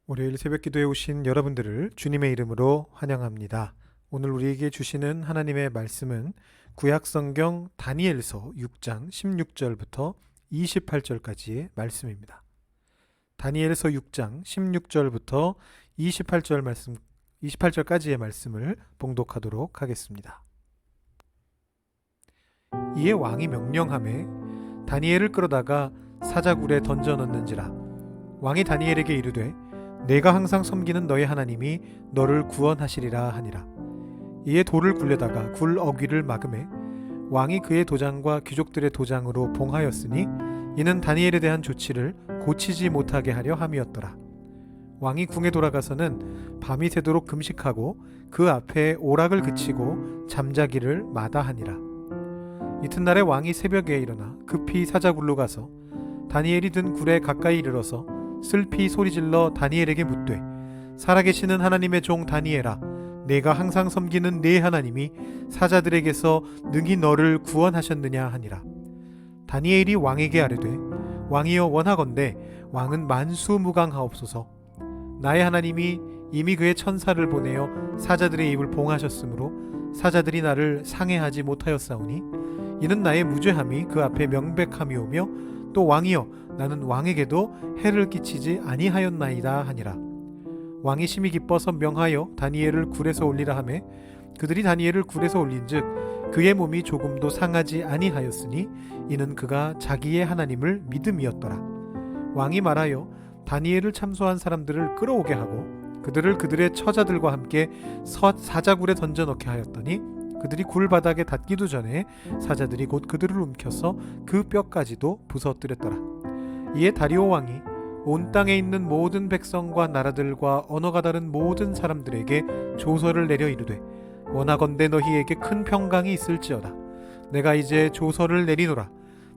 월요일 새벽 기도에 오신 여러분들을 주님의 이름으로 환영합니다. 오늘 우리에게 주시는 하나님의 말씀은 구약성경 다니엘서 6장 16절부터 28절까지의 말씀입니다. 다니엘서 6장 16절부터 28절까지의 말씀을 봉독하도록 하겠습니다. 이에 왕이 명령하매 다니엘을 끌어다가 사자굴에 던져 넣는지라. 왕이 다니엘에게 이르되 내가 항상 섬기는 너의 하나님이 너를 구원하시리라 하니라. 이에 돌을 굴려다가 굴 어귀를 막음에 왕이 그의 도장과 귀족들의 도장으로 봉하였으니 이는 다니엘에 대한 조치를 고치지 못하게 하려 함이었더라. 왕이 궁에 돌아가서는 밤이 새도록 금식하고 그 앞에 오락을 그치고 잠자기를 마다하니라. 이튿날에 왕이 새벽에 일어나 급히 사자굴로 가서 다니엘이 든 굴에 가까이 이르러서 슬피 소리질러 다니엘에게 묻되 살아계시는 하나님의 종 다니엘아, 내가 항상 섬기는 네 하나님이 사자들에게서 능히 너를 구원하셨느냐 하니라. 다니엘이 왕에게 아뢰되 왕이여 원하건대 왕은 만수무강하옵소서. 나의 하나님이 이미 그의 천사를 보내어 사자들의 입을 봉하셨으므로 사자들이 나를 상해하지 못하였사오니 이는 나의 무죄함이 그 앞에 명백함이오며 또 왕이여 나는 왕에게도 해를 끼치지 아니하였나이다 하니라. 왕이 심히 기뻐서 명하여 다니엘을 굴에서 올리라 하매 그들이 다니엘을 굴에서 올린즉 그의 몸이 조금도 상하지 아니하였으니 이는 그가 자기의 하나님을 믿음이었더라. 왕이 말하여 다니엘을 참소한 사람들을 끌어오게 하고 그들을 그들의 처자들과 함께 사자굴에 던져 넣게 하였더니 그들이 굴 바닥에 닿기도 전에 사자들이 곧 그들을 움켜서 그 뼈까지도 부서뜨렸더라. 이에 다리오 왕이 온 땅에 있는 모든 백성과 나라들과 언어가 다른 모든 사람들에게 조서를 내려 이르되 원하건대 너희에게 큰 평강이 있을지어다. 내가 이제 조서를 내리노라.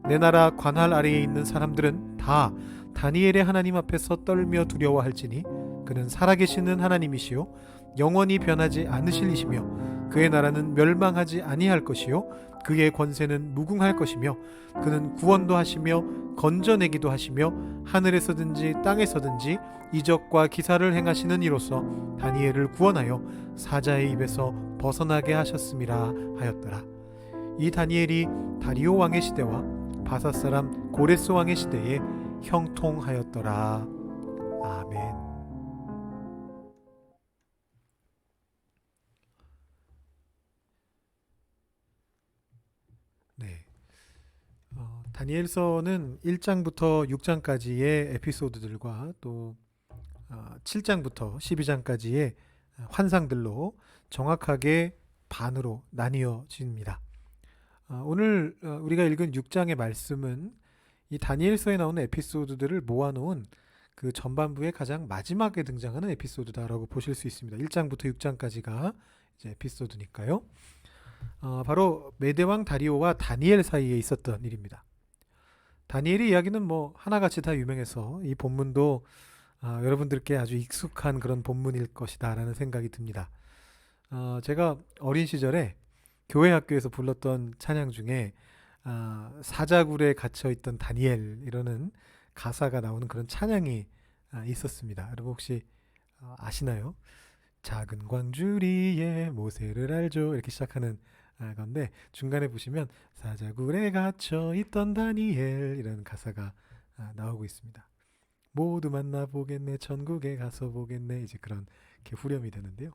내 나라 관할 아래에 있는 사람들은 다 다니엘의 하나님 앞에서 떨며 두려워할지니 그는 살아계시는 하나님이시요 영원히 변하지 않으실 이시며 그의 나라는 멸망하지 아니할 것이요 그의 권세는 무궁할 것이며 그는 구원도 하시며 건져내기도 하시며 하늘에서든지 땅에서든지 이적과 기사를 행하시는 이로써 다니엘을 구원하여 사자의 입에서 벗어나게 하셨음이라 하였더라. 이 다니엘이 다리오 왕의 시대와 바사 사람 고레스 왕의 시대에 형통하였더라. 아멘. 네. 다니엘서는 1장부터 6장까지의 에피소드들과 또 7장부터 12장까지의 환상들로 정확하게 반으로 나뉘어집니다. 오늘 우리가 읽은 6장의 말씀은 이 다니엘서에 나오는 에피소드들을 모아놓은 그 전반부의 가장 마지막에 등장하는 에피소드다라고 보실 수 있습니다. 1장부터 6장까지가 이제 에피소드니까요. 바로 메대왕 다리오와 다니엘 사이에 있었던 일입니다. 다니엘의 이야기는 뭐 하나같이 다 유명해서 이 본문도 여러분들께 아주 익숙한 그런 본문일 것이다 라는 생각이 듭니다. 제가 어린 시절에 교회 학교에서 불렀던 찬양 중에 사자굴에 갇혀있던 다니엘 이러는 가사가 나오는 그런 찬양이 있었습니다. 여러분 혹시 아시나요? 작은 광주리에 모세를 알죠 이렇게 시작하는 건데 중간에 보시면 사자굴에 갇혀있던 다니엘 이라는 가사가 나오고 있습니다. 모두 만나보겠네 천국에 가서 보겠네 이제 그런 이렇게 후렴이 되는데요.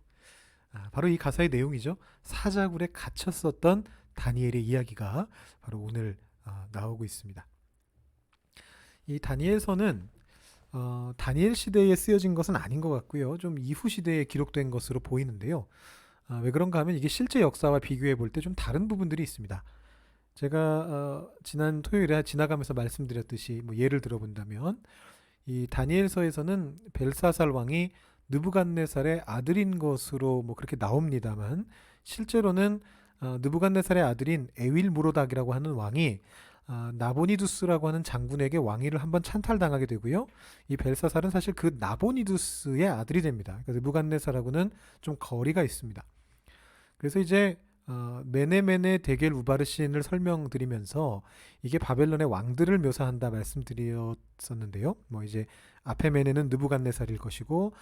바로 이 가사의 내용이죠. 사자굴에 갇혔었던 다니엘의 이야기가 바로 오늘 나오고 있습니다. 이 다니엘서는 다니엘 시대에 쓰여진 것은 아닌 것 같고요. 좀 이후 시대에 기록된 것으로 보이는데요. 왜 그런가 하면 이게 실제 역사와 비교해 볼 때 좀 다른 부분들이 있습니다. 제가 지난 토요일에 지나가면서 말씀드렸듯이 뭐 예를 들어본다면 이 다니엘서에서는 벨사살 왕이 느부갓네살의 아들인 것으로 뭐 그렇게 나옵니다만 실제로는 느부갓네살의 아들인 에윌무로닥이라고 하는 왕이 나보니두스라고 하는 장군에게 왕위를 한번 찬탈당하게 되고요. 이 벨사살은 사실 그 나보니두스의 아들이 됩니다. 그래서 느부갓네살하고는 좀 거리가 있습니다. 그래서 이제 메네메네 데겔 우바르신을 설명드리면서 이게 바벨론의 왕들을 묘사한다 말씀드렸었는데요. 뭐 이제 앞에 메네는 느부갓네살일 것이고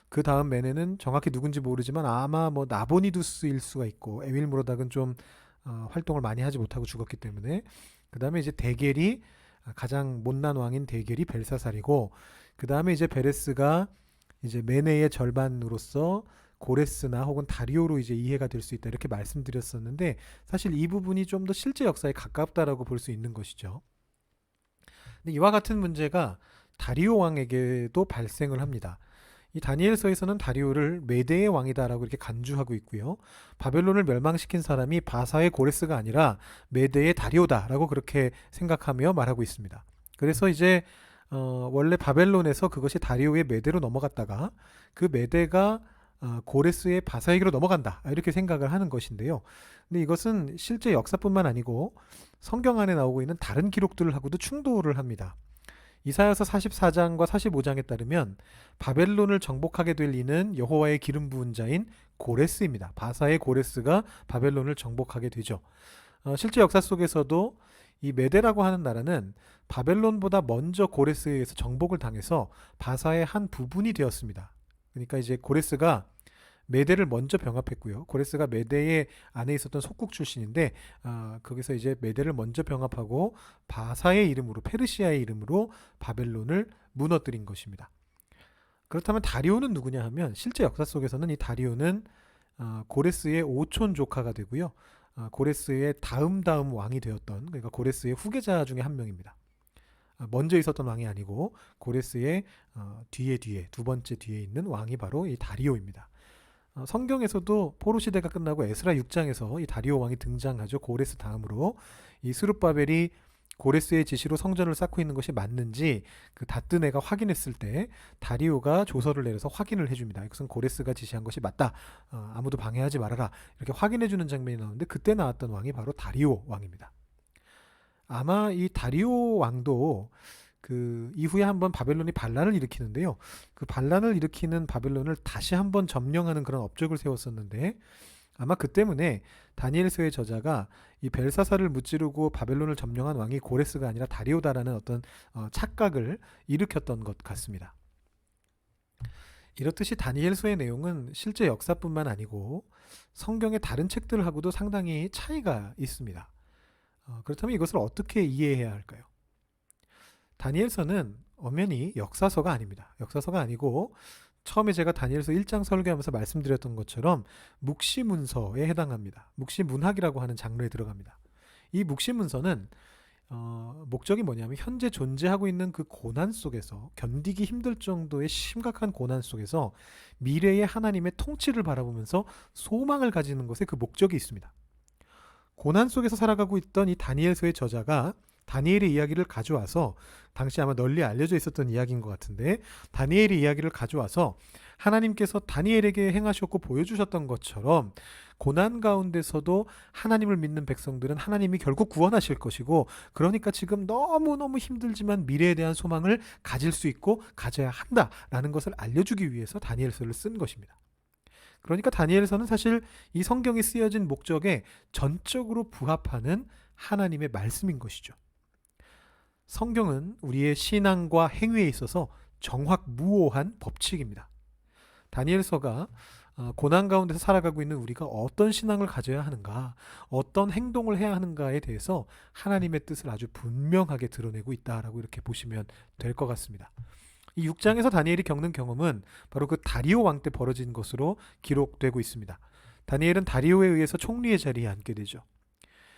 그 다음 메네는 정확히 누군지 모르지만 아마 뭐 나보니두스일 수가 있고 에윌무로닥은 좀 활동을 많이 하지 못하고 죽었기 때문에 그 다음에 이제 대겔이 가장 못난 왕인 대겔이 벨사살이고 그 다음에 이제 베레스가 이제 메네의 절반으로서 고레스나 혹은 다리오로 이제 이해가 될 수 있다 이렇게 말씀드렸었는데 사실 이 부분이 좀 더 실제 역사에 가깝다라고 볼 수 있는 것이죠. 근데 이와 같은 문제가 다리오 왕에게도 발생을 합니다. 이 다니엘서에서는 다리오를 메대의 왕이다라고 이렇게 간주하고 있고요. 바벨론을 멸망시킨 사람이 바사의 고레스가 아니라 메대의 다리오다라고 그렇게 생각하며 말하고 있습니다. 그래서 이제 원래 바벨론에서 그것이 다리오의 메대로 넘어갔다가 그 메대가 고레스의 바사에게로 넘어간다 이렇게 생각을 하는 것인데요. 근데 이것은 실제 역사뿐만 아니고 성경 안에 나오고 있는 다른 기록들하고도 충돌을 합니다. 이사야서 44장과 45장에 따르면 바벨론을 정복하게 될 이는 여호와의 기름 부은 자인 고레스입니다. 바사의 고레스가 바벨론을 정복하게 되죠. 실제 역사 속에서도 이 메대라고 하는 나라는 바벨론보다 먼저 고레스에 의해서 정복을 당해서 바사의 한 부분이 되었습니다. 그러니까 이제 고레스가 메대를 먼저 병합했고요. 고레스가 메대의 안에 있었던 속국 출신인데 거기서 이제 메대를 먼저 병합하고 바사의 이름으로 페르시아의 이름으로 바벨론을 무너뜨린 것입니다. 그렇다면 다리오는 누구냐 하면 실제 역사 속에서는 이 다리오는 고레스의 오촌 조카가 되고요. 고레스의 다음 왕이 되었던 그러니까 고레스의 후계자 중에 한 명입니다. 먼저 있었던 왕이 아니고 고레스의 뒤에 두 번째 뒤에 있는 왕이 바로 이 다리오입니다. 성경에서도 포로 시대가 끝나고 에스라 6장에서 이 다리오 왕이 등장하죠. 고레스 다음으로 이 스룹바벨이 고레스의 지시로 성전을 쌓고 있는 것이 맞는지 그 다뜨네가 확인했을 때 다리오가 조서를 내려서 확인을 해줍니다. 이것은 고레스가 지시한 것이 맞다. 아무도 방해하지 말아라. 이렇게 확인해주는 장면이 나오는데 그때 나왔던 왕이 바로 다리오 왕입니다. 아마 이 다리오 왕도 그 이후에 한번 바벨론이 반란을 일으키는데요. 그 반란을 일으키는 바벨론을 다시 한번 점령하는 그런 업적을 세웠었는데 아마 그 때문에 다니엘서의 저자가 이 벨사살을 무찌르고 바벨론을 점령한 왕이 고레스가 아니라 다리오다라는 어떤 착각을 일으켰던 것 같습니다. 이렇듯이 다니엘서의 내용은 실제 역사뿐만 아니고 성경의 다른 책들하고도 상당히 차이가 있습니다. 그렇다면 이것을 어떻게 이해해야 할까요? 다니엘서는 엄연히 역사서가 아닙니다. 역사서가 아니고 처음에 제가 다니엘서 1장 설교하면서 말씀드렸던 것처럼 묵시문서에 해당합니다. 묵시문학이라고 하는 장르에 들어갑니다. 이 묵시문서는 목적이 뭐냐면 현재 존재하고 있는 그 고난 속에서 견디기 힘들 정도의 심각한 고난 속에서 미래의 하나님의 통치를 바라보면서 소망을 가지는 것에 그 목적이 있습니다. 고난 속에서 살아가고 있던 이 다니엘서의 저자가 다니엘의 이야기를 가져와서 당시 아마 널리 알려져 있었던 이야기인 것 같은데 다니엘의 이야기를 가져와서 하나님께서 다니엘에게 행하셨고 보여주셨던 것처럼 고난 가운데서도 하나님을 믿는 백성들은 하나님이 결국 구원하실 것이고 그러니까 지금 너무너무 힘들지만 미래에 대한 소망을 가질 수 있고 가져야 한다라는 것을 알려주기 위해서 다니엘서를 쓴 것입니다. 그러니까 다니엘서는 사실 이 성경이 쓰여진 목적에 전적으로 부합하는 하나님의 말씀인 것이죠. 성경은 우리의 신앙과 행위에 있어서 정확무오한 법칙입니다. 다니엘서가 고난 가운데서 살아가고 있는 우리가 어떤 신앙을 가져야 하는가, 어떤 행동을 해야 하는가에 대해서 하나님의 뜻을 아주 분명하게 드러내고 있다라고 이렇게 보시면 될 것 같습니다. 이 6장에서 다니엘이 겪는 경험은 바로 그 다리오 왕 때 벌어진 것으로 기록되고 있습니다. 다니엘은 다리오에 의해서 총리의 자리에 앉게 되죠.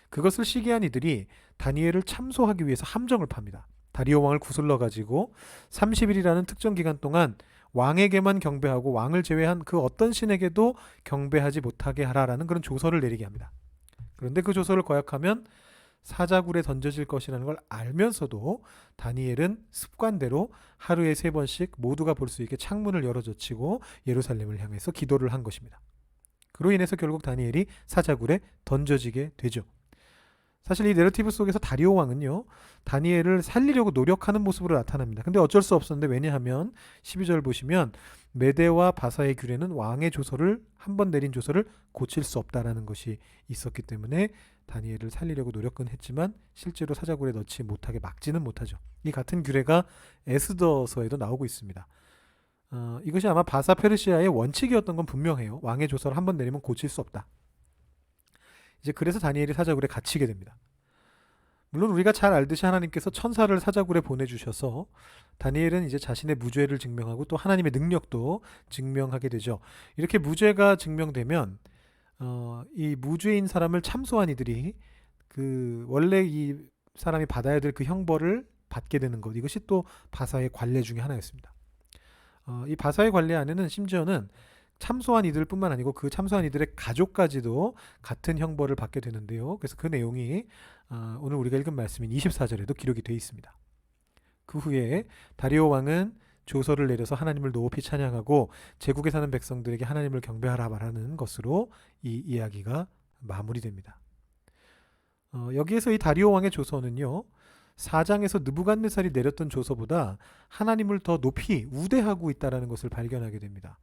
그것을 시기한 이들이 다니엘을 참소하기 위해서 함정을 팝니다. 다리오 왕을 구슬러 가지고 30일이라는 특정 기간 동안 왕에게만 경배하고 왕을 제외한 그 어떤 신에게도 경배하지 못하게 하라라는 그런 조서를 내리게 합니다. 그런데 그 조서를 거역하면 사자굴에 던져질 것이라는 걸 알면서도 다니엘은 습관대로 하루에 3번씩 모두가 볼 수 있게 창문을 열어젖히고 예루살렘을 향해서 기도를 한 것입니다. 그로 인해서 결국 다니엘이 사자굴에 던져지게 되죠. 사실 이 내러티브 속에서 다리오 왕은요, 다니엘을 살리려고 노력하는 모습으로 나타납니다. 근데 어쩔 수 없었는데, 왜냐하면 12절 보시면 메대와 바사의 규례는 왕의 조서를 한 번 내린 조서를 고칠 수 없다라는 것이 있었기 때문에 다니엘을 살리려고 노력은 했지만 실제로 사자굴에 넣지 못하게 막지는 못하죠. 이 같은 규례가 에스더서에도 나오고 있습니다. 이것이 아마 바사 페르시아의 원칙이었던 건 분명해요. 왕의 조서를 한 번 내리면 고칠 수 없다. 이제 그래서 다니엘이 사자굴에 갇히게 됩니다. 물론 우리가 잘 알듯이 하나님께서 천사를 사자굴에 보내주셔서 다니엘은 이제 자신의 무죄를 증명하고 또 하나님의 능력도 증명하게 되죠. 이렇게 무죄가 증명되면 이 무죄인 사람을 참소한 이들이 그 원래 이 사람이 받아야 될 그 형벌을 받게 되는 것, 이것이 또 바사의 관례 중에 하나였습니다. 이 바사의 관례 안에는 심지어는 참소한 이들뿐만 아니고 그 참소한 이들의 가족까지도 같은 형벌을 받게 되는데요. 그래서 그 내용이 오늘 우리가 읽은 말씀인 24절에도 기록이 되어 있습니다. 그 후에 다리오 왕은 조서를 내려서 하나님을 높이 찬양하고 제국에 사는 백성들에게 하나님을 경배하라 말하는 것으로 이 이야기가 마무리됩니다. 여기에서 이 다리오 왕의 조서는요, 4장에서 느부갓네살이 내렸던 조서보다 하나님을 더 높이 우대하고 있다는 것을 발견하게 됩니다.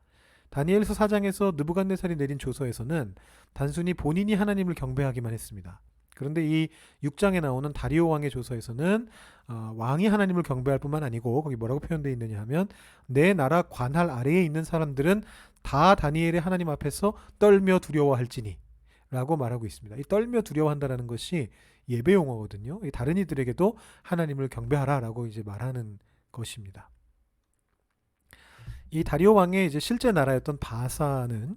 다니엘서 4장에서 느부갓네살이 내린 조서에서는 단순히 본인이 하나님을 경배하기만 했습니다. 그런데 이 6장에 나오는 다리오 왕의 조서에서는 왕이 하나님을 경배할 뿐만 아니고, 거기 뭐라고 표현되어 있느냐 하면 내 나라 관할 아래에 있는 사람들은 다 다니엘의 하나님 앞에서 떨며 두려워할지니 라고 말하고 있습니다. 이 떨며 두려워한다는 것이 예배 용어거든요. 다른 이들에게도 하나님을 경배하라 라고 이제 말하는 것입니다. 이 다리오 왕의 이제 실제 나라였던 바사는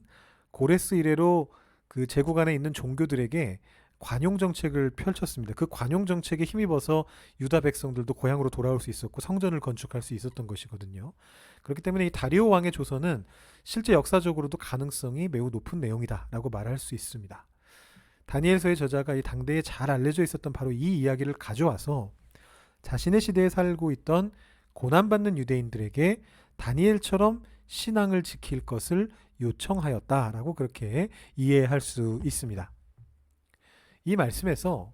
고레스 이래로 그 제국 안에 있는 종교들에게 관용 정책을 펼쳤습니다. 그 관용 정책에 힘입어서 유다 백성들도 고향으로 돌아올 수 있었고 성전을 건축할 수 있었던 것이거든요. 그렇기 때문에 이 다리오 왕의 조서는 실제 역사적으로도 가능성이 매우 높은 내용이다라고 말할 수 있습니다. 다니엘서의 저자가 이 당대에 잘 알려져 있었던 바로 이 이야기를 가져와서 자신의 시대에 살고 있던 고난받는 유대인들에게 다니엘처럼 신앙을 지킬 것을 요청하였다라고 그렇게 이해할 수 있습니다. 이 말씀에서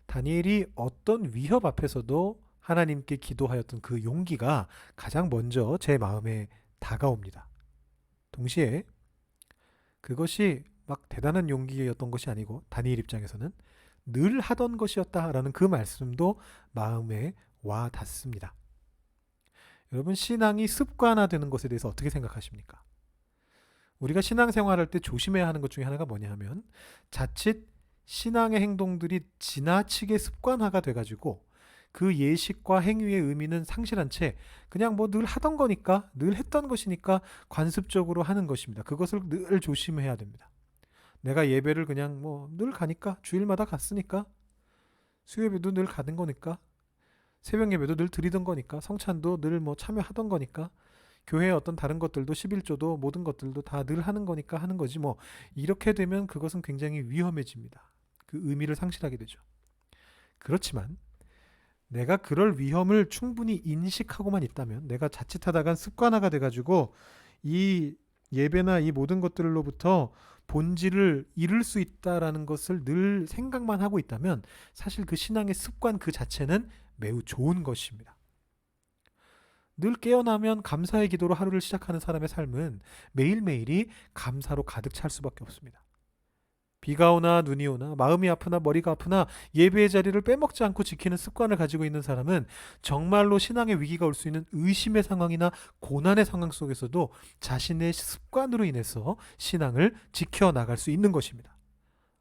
다니엘이 어떤 위협 앞에서도 하나님께 기도하였던 그 용기가 가장 먼저 제 마음에 다가옵니다. 동시에 그것이 막 대단한 용기였던 것이 아니고 다니엘 입장에서는 늘 하던 것이었다라는 그 말씀도 마음에 와 닿습니다. 여러분, 신앙이 습관화되는 것에 대해서 어떻게 생각하십니까? 우리가 신앙생활할 때 조심해야 하는 것 중에 하나가 뭐냐 하면 자칫 신앙의 행동들이 지나치게 습관화가 돼가지고 그 예식과 행위의 의미는 상실한 채 그냥 뭐 늘 하던 거니까, 늘 했던 것이니까 관습적으로 하는 것입니다. 그것을 늘 조심해야 됩니다. 내가 예배를 그냥 뭐 늘 가니까, 주일마다 갔으니까, 수요예배도 늘 가는 거니까, 새벽 예배도 늘 드리던 거니까, 성찬도 늘 뭐 참여하던 거니까, 교회의 어떤 다른 것들도 11조도 모든 것들도 다 늘 하는 거니까 하는 거지, 뭐 이렇게 되면 그것은 굉장히 위험해집니다. 그 의미를 상실하게 되죠. 그렇지만 내가 그럴 위험을 충분히 인식하고만 있다면, 내가 자칫하다간 습관화가 돼가지고 이 예배나 이 모든 것들로부터 본질을 잃을 수 있다라는 것을 늘 생각만 하고 있다면 사실 그 신앙의 습관 그 자체는 매우 좋은 것입니다. 늘 깨어나면 감사의 기도로 하루를 시작하는 사람의 삶은 매일매일이 감사로 가득 찰 수밖에 없습니다. 비가 오나 눈이 오나 마음이 아프나 머리가 아프나 예배의 자리를 빼먹지 않고 지키는 습관을 가지고 있는 사람은 정말로 신앙의 위기가 올 수 있는 의심의 상황이나 고난의 상황 속에서도 자신의 습관으로 인해서 신앙을 지켜나갈 수 있는 것입니다.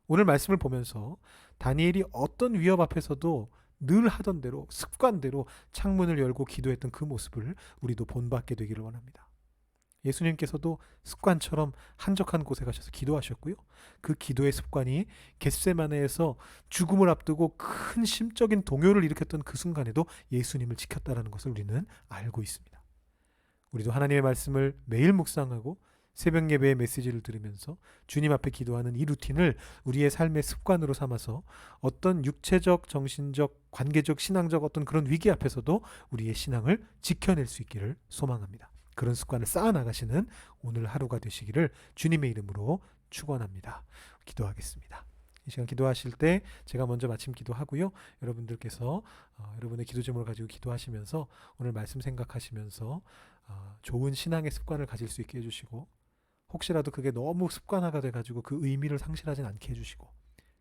오늘 말씀을 보면서 다니엘이 어떤 위협 앞에서도 늘 하던 대로 습관대로 창문을 열고 기도했던 그 모습을 우리도 본받게 되기를 원합니다. 예수님께서도 습관처럼 한적한 곳에 가셔서 기도하셨고요. 그 기도의 습관이 겟세마네에서 죽음을 앞두고 큰 심적인 동요를 일으켰던 그 순간에도 예수님을 지켰다는 것을 우리는 알고 있습니다. 우리도 하나님의 말씀을 매일 묵상하고 새벽 예배의 메시지를 들으면서 주님 앞에 기도하는 이 루틴을 우리의 삶의 습관으로 삼아서 어떤 육체적, 정신적, 관계적, 신앙적 어떤 그런 위기 앞에서도 우리의 신앙을 지켜낼 수 있기를 소망합니다. 그런 습관을 쌓아나가시는 오늘 하루가 되시기를 주님의 이름으로 축원합니다. 기도하겠습니다. 이 시간 기도하실 때 제가 먼저 마침 기도하고요. 여러분들께서 여러분의 기도 제목을 가지고 기도하시면서 오늘 말씀 생각하시면서 좋은 신앙의 습관을 가질 수 있게 해주시고, 혹시라도 그게 너무 습관화가 돼가지고 그 의미를 상실하진 않게 해주시고,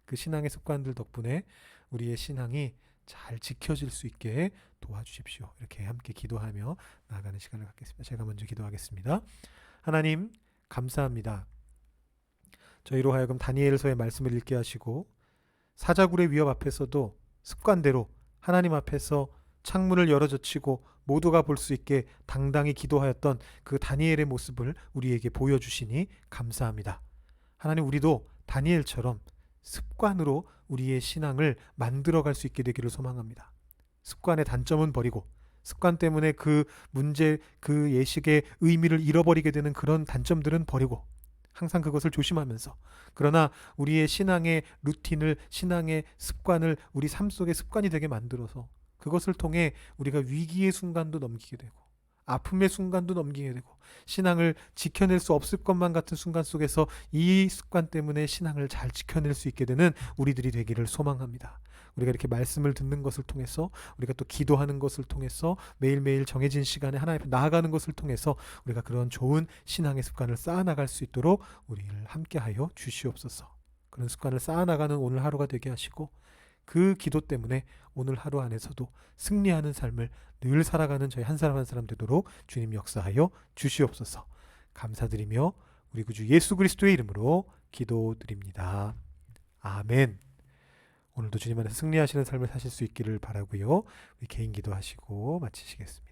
그 신앙의 습관들 덕분에 우리의 신앙이 잘 지켜질 수 있게 도와주십시오. 이렇게 함께 기도하며 나아가는 시간을 갖겠습니다. 제가 먼저 기도하겠습니다. 하나님, 감사합니다. 저희로 하여금 다니엘서의 말씀을 읽게 하시고 사자굴의 위협 앞에서도 습관대로 하나님 앞에서 창문을 열어젖히고 모두가 볼 수 있게 당당히 기도하였던 그 다니엘의 모습을 우리에게 보여주시니 감사합니다. 하나님, 우리도 다니엘처럼 습관으로 우리의 신앙을 만들어갈 수 있게 되기를 소망합니다. 습관의 단점은 버리고, 습관 때문에 그 문제, 그 예식의 의미를 잃어버리게 되는 그런 단점들은 버리고, 항상 그것을 조심하면서, 그러나 우리의 신앙의 루틴을, 신앙의 습관을 우리 삶 속의 습관이 되게 만들어서 그것을 통해 우리가 위기의 순간도 넘기게 되고 아픔의 순간도 넘기게 되고 신앙을 지켜낼 수 없을 것만 같은 순간 속에서 이 습관 때문에 신앙을 잘 지켜낼 수 있게 되는 우리들이 되기를 소망합니다. 우리가 이렇게 말씀을 듣는 것을 통해서, 우리가 또 기도하는 것을 통해서, 매일매일 정해진 시간에 하나님 앞에 나아가는 것을 통해서 우리가 그런 좋은 신앙의 습관을 쌓아나갈 수 있도록 우리를 함께하여 주시옵소서. 그런 습관을 쌓아나가는 오늘 하루가 되게 하시고, 그 기도 때문에 오늘 하루 안에서도 승리하는 삶을 늘 살아가는 저희 한 사람 한 사람 되도록 주님 역사하여 주시옵소서. 감사드리며 우리 구주 예수 그리스도의 이름으로 기도드립니다. 아멘. 오늘도 주님 안에서 승리하시는 삶을 사실 수 있기를 바라고요. 우리 개인 기도하시고 마치시겠습니다.